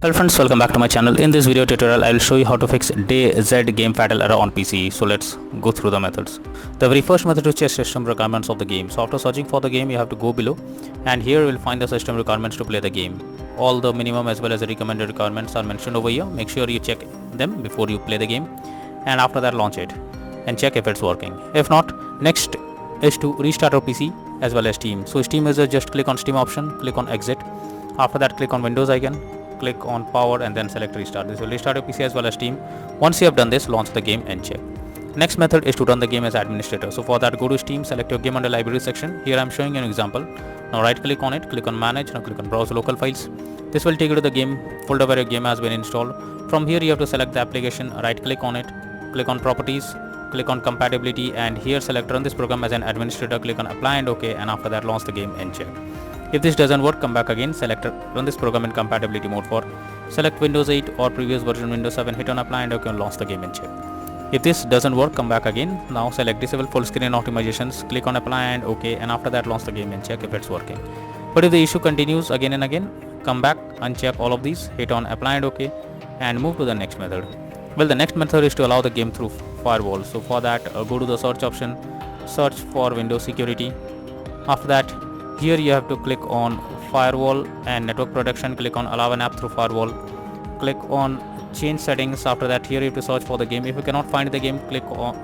Hello friends, welcome back to my channel. In this video tutorial, I will show you how to fix DayZ FIX on PC. So let's go through the methods. The very first method is check system requirements of the game. So after searching for the game, you have to go below, and here you will find the system requirements to play the game. All the minimum as well as the recommended requirements are mentioned over here. Make sure you check them before you play the game, and after that launch it and check if it's working. If not, next is to restart your PC as well as Steam. So Steam is just click on Steam option, click on exit. After that, click on Windows icon, click on power and then select restart. This will restart your PC as well as Steam. Once you have done this, launch the game and check. Next method is to run the game as administrator. So for that, go to Steam, select your game under library section. Here I am showing you an example. Now right click on it, click on manage, now click on browse local files. This will take you to the game folder where your game has been installed. From here you have to select the application, right click on it, click on properties, click on compatibility, and here select run this program as an administrator, click on apply and OK, and after that launch the game and check. If this doesn't work, come back again, select run this program in compatibility mode for select Windows 8 or previous version Windows 7, hit on apply and OK and launch the game and check. If this doesn't work, come back again. Now select disable full screen optimizations, click on apply and OK, and after that launch the game and check if it's working. But if the issue continues again and again, come back, uncheck all of these, hit on apply and OK, and move to the next method. Well, the next method is to allow the game through firewall. So for that, go to the search option, search for Windows security. After that, here you have to click on firewall and network protection, click on allow an app through firewall, click on change settings. After that, here you have to search for the game. If you cannot find the game, click on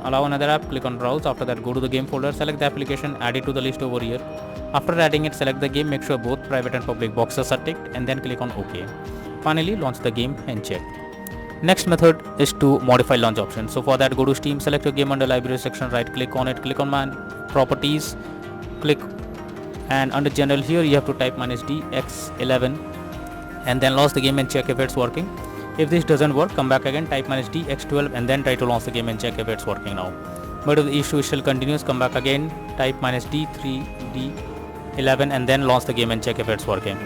allow another app, click on browse. After that, go to the game folder, select the application, add it to the list over here. After adding it, select the game, make sure both private and public boxes are ticked, and then click on OK. Finally, launch the game and check. Next method is to modify launch option. So for that, go to Steam, select your game under library section, right click on it, click on properties, click, and under general here you have to type -DX11 and then launch the game and check if it's working. If this doesn't work, come back again, type -DX12 and then try to launch the game and check if it's working now. But if the issue still continues, come back again, type -D3D11 and then launch the game and check if it's working.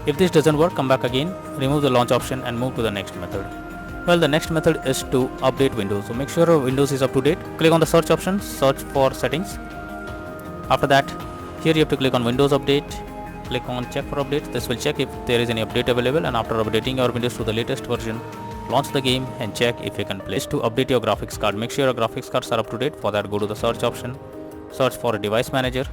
If this doesn't work, come back again, remove the launch option and move to the next method. Well, the next method is to update Windows. So make sure your Windows is up to date. Click on the search option, search for settings. After that, here you have to click on Windows Update, click on check for updates. This will check if there is any update available, and after updating your Windows to the latest version, launch the game and check if you can play. To update your graphics card, make sure your graphics cards are up to date. For that, go to the search option, search for a device manager.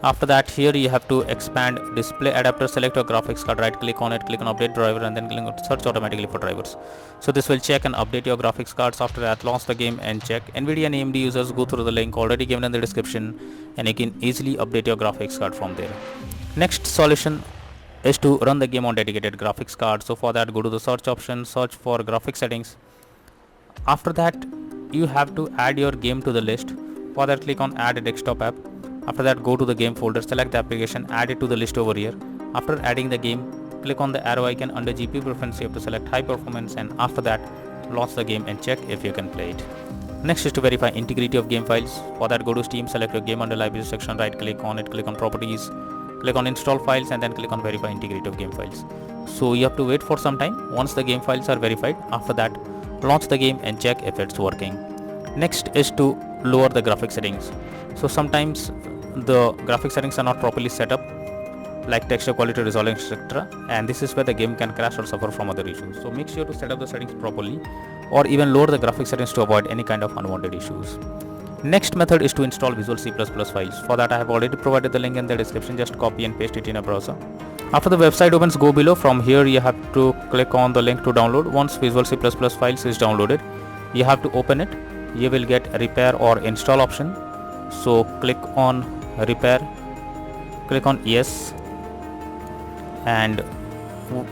After that, here you have to expand display adapter, select your graphics card, right click on it, click on update driver and then click on search automatically for drivers. So this will check and update your graphics cards. After that, launch the game and check. Nvidia and AMD users, go through the link already given in the description and you can easily update your graphics card from there. Next solution is to run the game on dedicated graphics card. So for that, go to the search option, search for graphics settings. After that, you have to add your game to the list. For that, click on add a desktop app. After that, go to the game folder, select the application, add it to the list over here. After adding the game, click on the arrow icon under GPU preference. You have to select high performance, and after that, launch the game and check if you can play it. Next is to verify integrity of game files. For that, go to Steam, select your game under library section, right click on it, click on properties, click on install files and then click on verify integrity of game files. So you have to wait for some time. Once the game files are verified, after that, launch the game and check if it's working. Next is to lower the graphics settings. So sometimes the graphics settings are not properly set up, like texture quality, resolution, etc., and this is where the game can crash or suffer from other issues. So make sure to set up the settings properly or even lower the graphics settings to avoid any kind of unwanted issues. Next method is to install Visual C++ files. For that, I have already provided the link in the description. Just copy and paste it in a browser. After the website opens, go below. From here you have to click on the link to download. Once Visual C++ files is downloaded, you have to open it. You will get repair or install option. So click on repair, click on yes and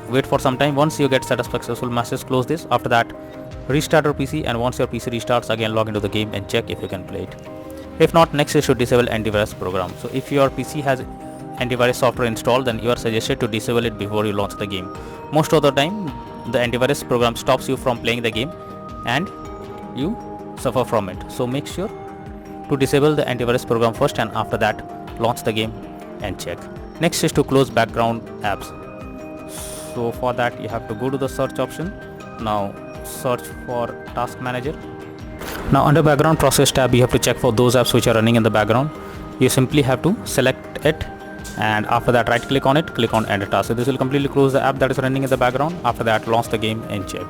wait for some time. Once you get set up successful message, close this. After that, restart your PC, and once your PC restarts, again log into the game and check if you can play it. If not, next is to disable antivirus program. So if your PC has antivirus software installed, then you are suggested to disable it before you launch the game. Most of the time, the antivirus program stops you from playing the game and you suffer from it. So make sure to disable the antivirus program first, and after that, launch the game and check. Next is to close background apps. So for that, you have to go to the search option. Now search for task manager. Now under background process tab, you have to check for those apps which are running in the background. You simply have to select it and after that right click on it, click on end task. So this will completely close the app that is running in the background. After that, launch the game and check.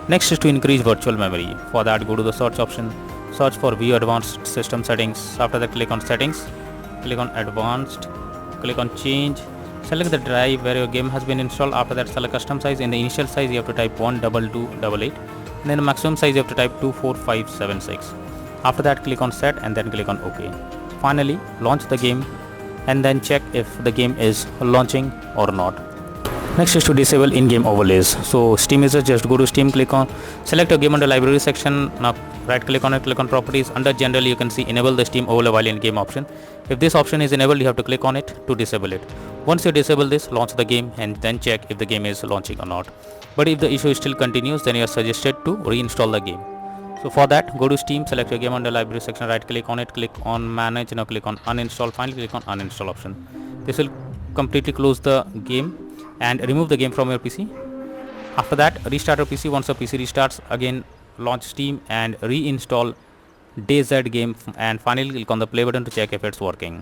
Next is to increase virtual memory. For that, go to the search option, search for view advanced system settings. After that, click on settings, click on advanced, click on change, select the drive where your game has been installed. After that, select custom size. In the initial size you have to type 12288, and then the maximum size you have to type 24576. After that, click on set and then click on OK. Finally, launch the game and then check if the game is launching or not. Next is to disable in-game overlays. So Steam users, just go to Steam, click on, select your game under library section. Now right click on it, click on properties. Under general you can see enable the Steam overlay while in game option. If this option is enabled, you have to click on it to disable it. Once you disable this, launch the game and then check if the game is launching or not. But if the issue still continues, then you are suggested to reinstall the game. So for that, go to Steam, select your game under library section, right click on it, click on manage, now click on uninstall, finally click on uninstall option. This will completely close the game and remove the game from your PC. After that, restart your PC. Once your PC restarts, again launch Steam and reinstall DayZ game, and finally click on the play button to check if it's working.